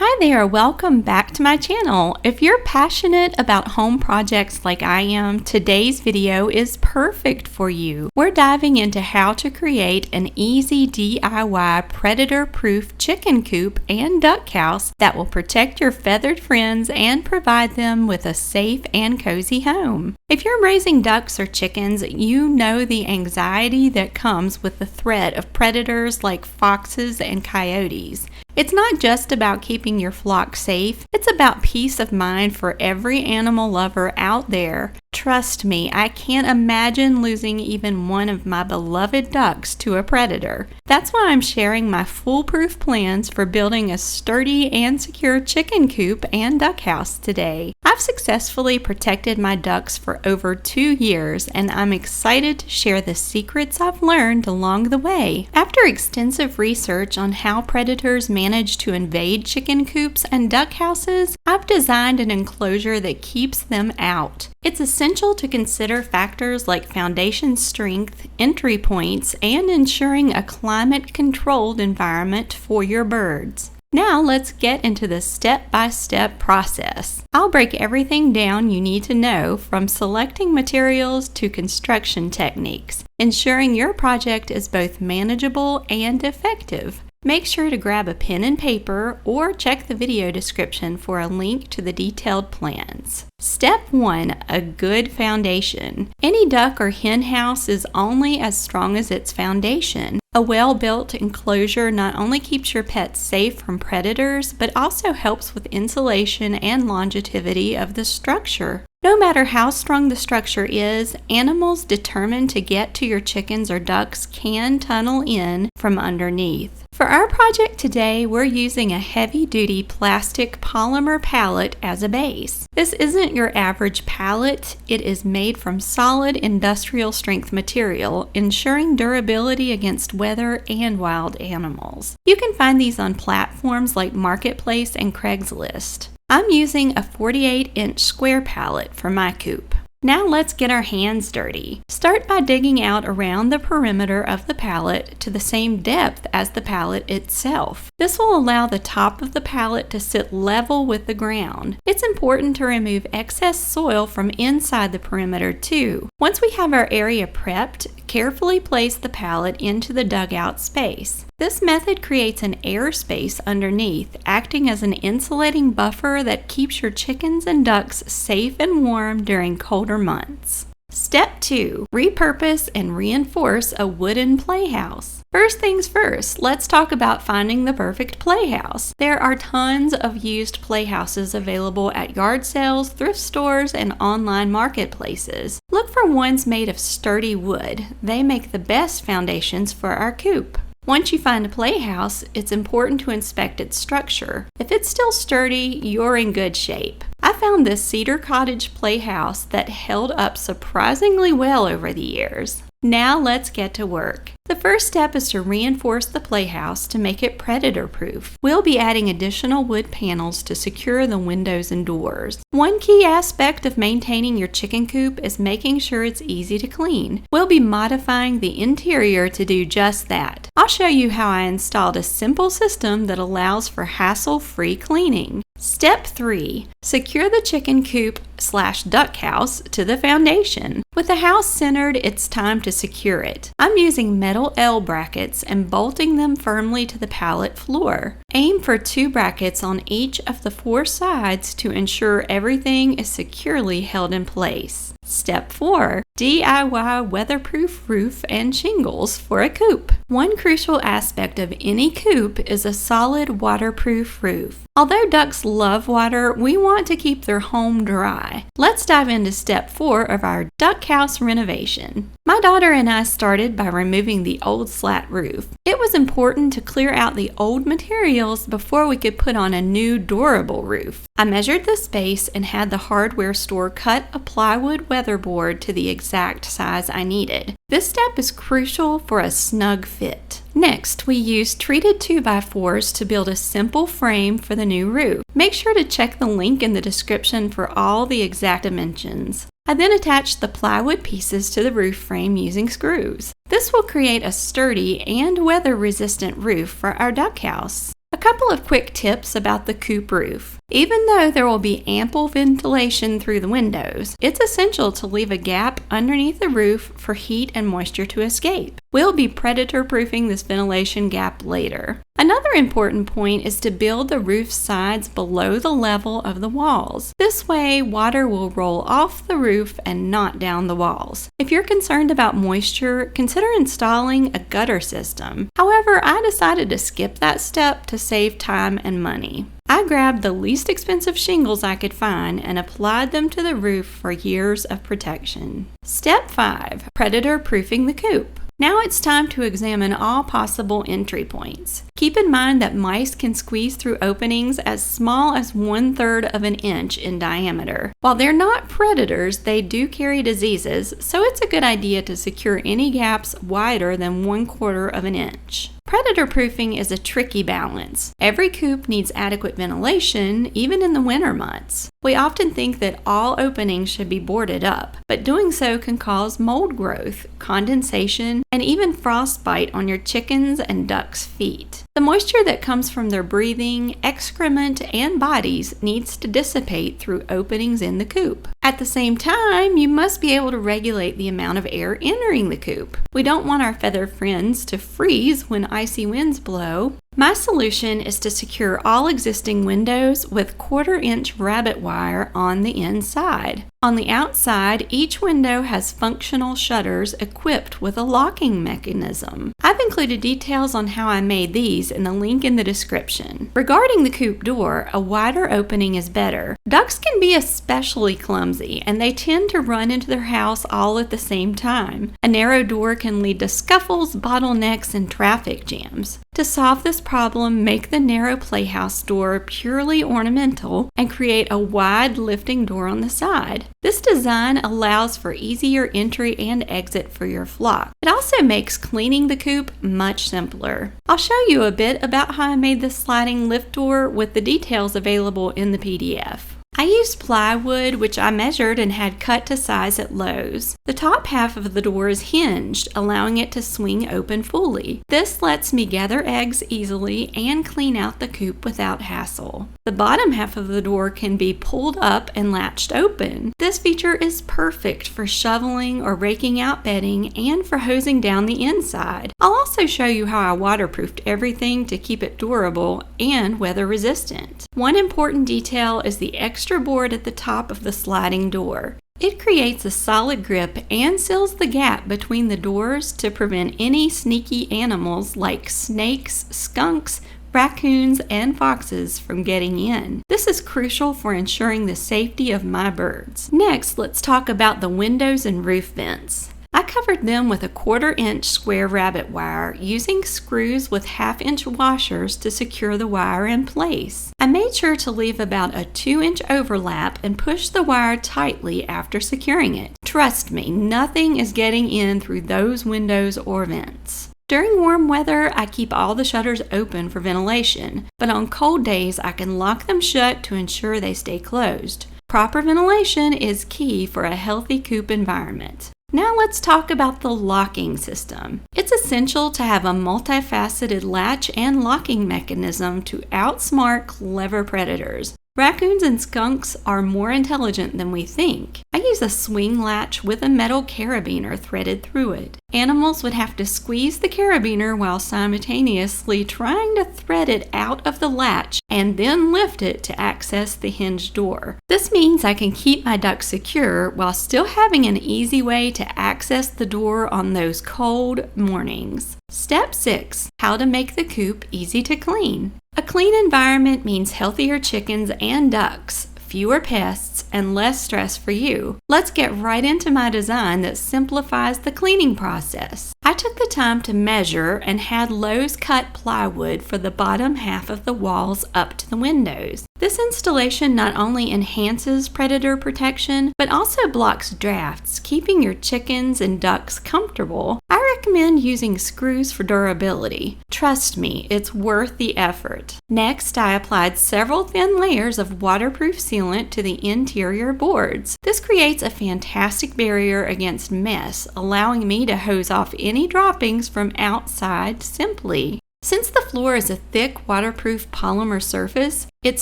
Hi there, welcome back to my channel. If you're passionate about home projects like I am, today's video is perfect for you. We're diving into how to create an easy DIY predator-proof chicken coop and duck house that will protect your feathered friends and provide them with a safe and cozy home. If you're raising ducks or chickens, you know the anxiety that comes with the threat of predators like foxes and coyotes. It's not just about keeping your flock safe, it's about peace of mind for every animal lover out there. Trust me, I can't imagine losing even one of my beloved ducks to a predator. That's why I'm sharing my foolproof plans for building a sturdy and secure chicken coop and duck house today. I've successfully protected my ducks for over 2 years, and I'm excited to share the secrets I've learned along the way. After extensive research on how predators manage to invade chicken coops and duck houses, I've designed an enclosure that keeps them out. It's essential to consider factors like foundation strength, entry points, and ensuring a climate-controlled environment for your birds. Now let's get into the step-by-step process. I'll break everything down you need to know, from selecting materials to construction techniques, ensuring your project is both manageable and effective. Make sure to grab a pen and paper or check the video description for a link to the detailed plans. Step 1. A good foundation. Any duck or hen house is only as strong as its foundation. A well-built enclosure not only keeps your pets safe from predators, but also helps with insulation and longevity of the structure. No matter how strong the structure is, animals determined to get to your chickens or ducks can tunnel in from underneath. For our project today, we're using a heavy-duty plastic polymer pallet as a base. This isn't your average pallet. It is made from solid industrial strength material, ensuring durability against weather and wild animals. You can find these on platforms like Marketplace and Craigslist. I'm using a 48-inch square pallet for my coop. Now let's get our hands dirty. Start by digging out around the perimeter of the pallet to the same depth as the pallet itself. This will allow the top of the pallet to sit level with the ground. It's important to remove excess soil from inside the perimeter too. Once we have our area prepped, carefully place the pallet into the dugout space. This method creates an air space underneath, acting as an insulating buffer that keeps your chickens and ducks safe and warm during colder months. Step 2. Repurpose and reinforce a wooden playhouse. First things first, let's talk about finding the perfect playhouse. There are tons of used playhouses available at yard sales, thrift stores, and online marketplaces. Look for ones made of sturdy wood. They make the best foundations for our coop. Once you find a playhouse, it's important to inspect its structure. If it's still sturdy, you're in good shape. I found this cedar cottage playhouse that held up surprisingly well over the years. Now let's get to work. The first step is to reinforce the playhouse to make it predator-proof. We'll be adding additional wood panels to secure the windows and doors. One key aspect of maintaining your chicken coop is making sure it's easy to clean. We'll be modifying the interior to do just that. I'll show you how I installed a simple system that allows for hassle-free cleaning. Step 3. Secure the chicken coop/duck house to the foundation. With the house centered, it's time to secure it. I'm using metal L brackets and bolting them firmly to the pallet floor. Aim for 2 brackets on each of the 4 sides to ensure everything is securely held in place. Step 4. DIY weatherproof roof and shingles for a coop. One crucial aspect of any coop is a solid waterproof roof. Although ducks love water, we want to keep their home dry. Let's dive into step 4 of our duck house renovation. My daughter and I started by removing the old slat roof. It was important to clear out the old materials before we could put on a new durable roof. I measured the space and had the hardware store cut a plywood weatherboard to the exact size I needed. This step is crucial for a snug fit. Next, we used treated 2x4s to build a simple frame for the new roof. Make sure to check the link in the description for all the exact dimensions. I then attached the plywood pieces to the roof frame using screws. This will create a sturdy and weather-resistant roof for our duck house. A couple of quick tips about the coop roof. Even though there will be ample ventilation through the windows, it's essential to leave a gap underneath the roof for heat and moisture to escape. We'll be predator-proofing this ventilation gap later. Another important point is to build the roof sides below the level of the walls. This way, water will roll off the roof and not down the walls. If you're concerned about moisture, consider installing a gutter system. However, I decided to skip that step to save time and money. I grabbed the least expensive shingles I could find and applied them to the roof for years of protection. Step 5. Predator-proofing the coop. Now it's time to examine all possible entry points. Keep in mind that mice can squeeze through openings as small as 1/3 of an inch in diameter. While they're not predators, they do carry diseases, so it's a good idea to secure any gaps wider than 1/4 of an inch. Predator proofing is a tricky balance. Every coop needs adequate ventilation, even in the winter months. We often think that all openings should be boarded up, but doing so can cause mold growth, condensation, and even frostbite on your chickens' and ducks' feet. The moisture that comes from their breathing, excrement, and bodies needs to dissipate through openings in the coop. At the same time, you must be able to regulate the amount of air entering the coop. We don't want our feather friends to freeze when icy winds blow. My solution is to secure all existing windows with 1/4-inch rabbit wire on the inside. On the outside, each window has functional shutters equipped with a locking mechanism. I've included details on how I made these in the link in the description. Regarding the coop door, a wider opening is better. Ducks can be especially clumsy, and they tend to run into their house all at the same time. A narrow door can lead to scuffles, bottlenecks, and traffic jams. To solve this problem, make the narrow Playhouse door purely ornamental and create a wide lifting door on the side. This design allows for easier entry and exit for your flock. It also makes cleaning the coop much simpler. I'll show you a bit about how I made this sliding lift door with the details available in the PDF. I used plywood, which I measured and had cut to size at Lowe's. The top half of the door is hinged, allowing it to swing open fully. This lets me gather eggs easily and clean out the coop without hassle. The bottom half of the door can be pulled up and latched open. This feature is perfect for shoveling or raking out bedding and for hosing down the inside. I'll also show you how I waterproofed everything to keep it durable and weather resistant. One important detail is the extra board at the top of the sliding door. It creates a solid grip and seals the gap between the doors to prevent any sneaky animals like snakes, skunks, raccoons, and foxes from getting in. This is crucial for ensuring the safety of my birds. Next, let's talk about the windows and roof vents. I covered them with a 1/4-inch square rabbit wire using screws with 1/2-inch washers to secure the wire in place. I made sure to leave about a 2-inch overlap and push the wire tightly after securing it. Trust me, nothing is getting in through those windows or vents. During warm weather, I keep all the shutters open for ventilation, but on cold days, I can lock them shut to ensure they stay closed. Proper ventilation is key for a healthy coop environment. Now let's talk about the locking system. It's essential to have a multifaceted latch and locking mechanism to outsmart clever predators. Raccoons and skunks are more intelligent than we think. I use a swing latch with a metal carabiner threaded through it. Animals would have to squeeze the carabiner while simultaneously trying to thread it out of the latch and then lift it to access the hinged door. This means I can keep my ducks secure while still having an easy way to access the door on those cold mornings. Step 6. How to make the coop easy to clean. A clean environment means healthier chickens and ducks, fewer pests, and less stress for you. Let's get right into my design that simplifies the cleaning process. I took the time to measure and had Lowe's cut plywood for the bottom half of the walls up to the windows. This installation not only enhances predator protection, but also blocks drafts, keeping your chickens and ducks comfortable. I recommend using screws for durability. Trust me, it's worth the effort. Next, I applied several thin layers of waterproof sealant to the interior boards. This creates a fantastic barrier against mess, allowing me to hose off any droppings from outside simply. Since the floor is a thick, waterproof polymer surface, it's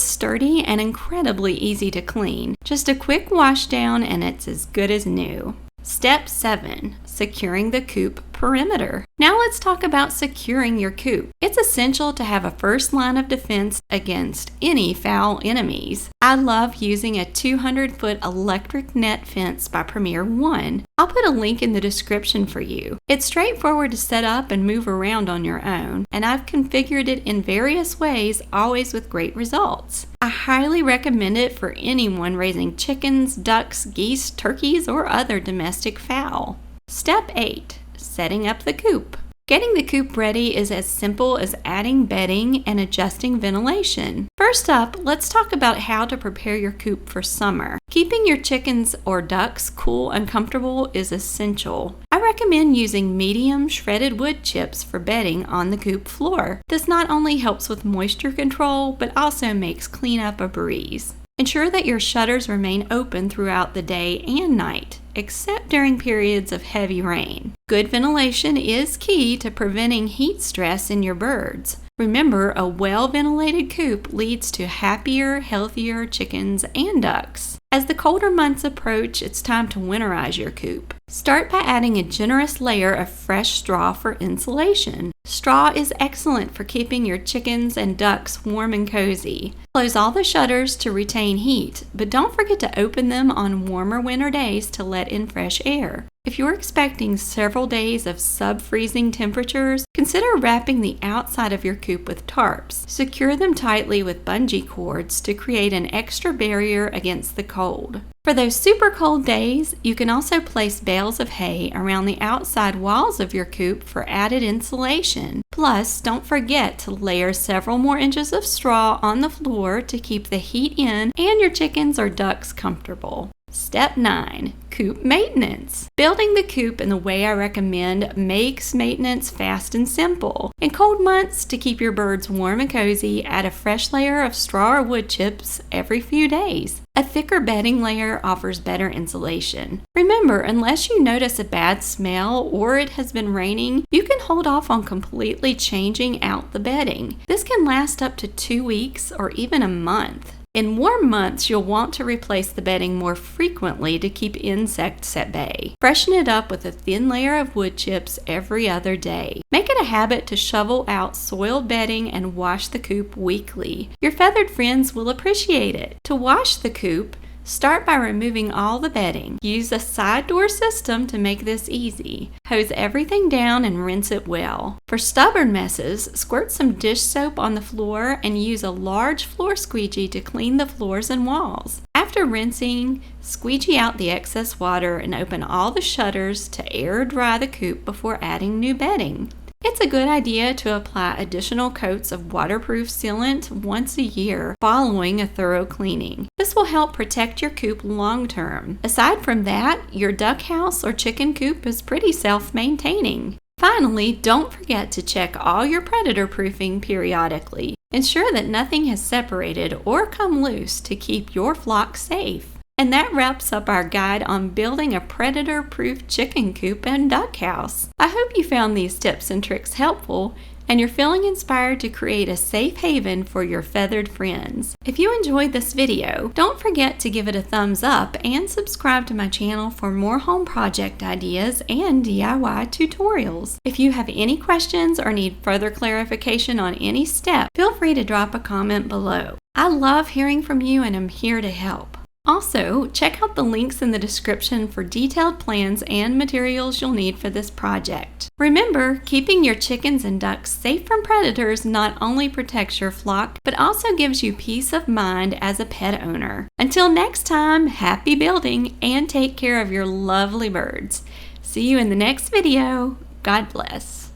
sturdy and incredibly easy to clean. Just a quick wash down and it's as good as new. Step 7. Securing the coop perimeter. Now let's talk about securing your coop. It's essential to have a first line of defense against any foul enemies. I love using a 200-foot electric net fence by Premier One. I'll put a link in the description for you. It's straightforward to set up and move around on your own, and I've configured it in various ways, always with great results. I highly recommend it for anyone raising chickens, ducks, geese, turkeys, or other domestic fowl. Step 8. Setting up the coop. Getting the coop ready is as simple as adding bedding and adjusting ventilation. First up, let's talk about how to prepare your coop for summer. Keeping your chickens or ducks cool and comfortable is essential. I recommend using medium shredded wood chips for bedding on the coop floor. This not only helps with moisture control, but also makes cleanup a breeze. Ensure that your shutters remain open throughout the day and night, except during periods of heavy rain. Good ventilation is key to preventing heat stress in your birds. Remember, a well-ventilated coop leads to happier, healthier chickens and ducks. As the colder months approach, it's time to winterize your coop. Start by adding a generous layer of fresh straw for insulation. Straw is excellent for keeping your chickens and ducks warm and cozy. Close all the shutters to retain heat, but don't forget to open them on warmer winter days to let in fresh air. If you're expecting several days of sub-freezing temperatures, consider wrapping the outside of your coop with tarps. Secure them tightly with bungee cords to create an extra barrier against the cold. For those super cold days, you can also place bales of hay around the outside walls of your coop for added insulation. Plus, don't forget to layer several more inches of straw on the floor to keep the heat in and your chickens or ducks comfortable. Step 9. Coop maintenance. Building the coop in the way I recommend makes maintenance fast and simple. In cold months, to keep your birds warm and cozy, add a fresh layer of straw or wood chips every few days. A thicker bedding layer offers better insulation. Remember, unless you notice a bad smell or it has been raining, you can hold off on completely changing out the bedding. This can last up to 2 weeks or even a month. In warm months, you'll want to replace the bedding more frequently to keep insects at bay. Freshen it up with a thin layer of wood chips every other day. Make it a habit to shovel out soiled bedding and wash the coop weekly. Your feathered friends will appreciate it. To wash the coop, start by removing all the bedding. Use a side door system to make this easy. Hose everything down and rinse it well. For stubborn messes, squirt some dish soap on the floor and use a large floor squeegee to clean the floors and walls. After rinsing, squeegee out the excess water and open all the shutters to air dry the coop before adding new bedding. It's a good idea to apply additional coats of waterproof sealant once a year following a thorough cleaning. This will help protect your coop long term. Aside from that, your duck house or chicken coop is pretty self-maintaining. Finally, don't forget to check all your predator proofing periodically. Ensure that nothing has separated or come loose to keep your flock safe. And that wraps up our guide on building a predator-proof chicken coop and duck house. I hope you found these tips and tricks helpful and you're feeling inspired to create a safe haven for your feathered friends. If you enjoyed this video, don't forget to give it a thumbs up and subscribe to my channel for more home project ideas and DIY tutorials. If you have any questions or need further clarification on any step, feel free to drop a comment below. I love hearing from you and I'm here to help. Also, check out the links in the description for detailed plans and materials you'll need for this project. Remember, keeping your chickens and ducks safe from predators not only protects your flock, but also gives you peace of mind as a pet owner. Until next time, happy building and take care of your lovely birds. See you in the next video. God bless.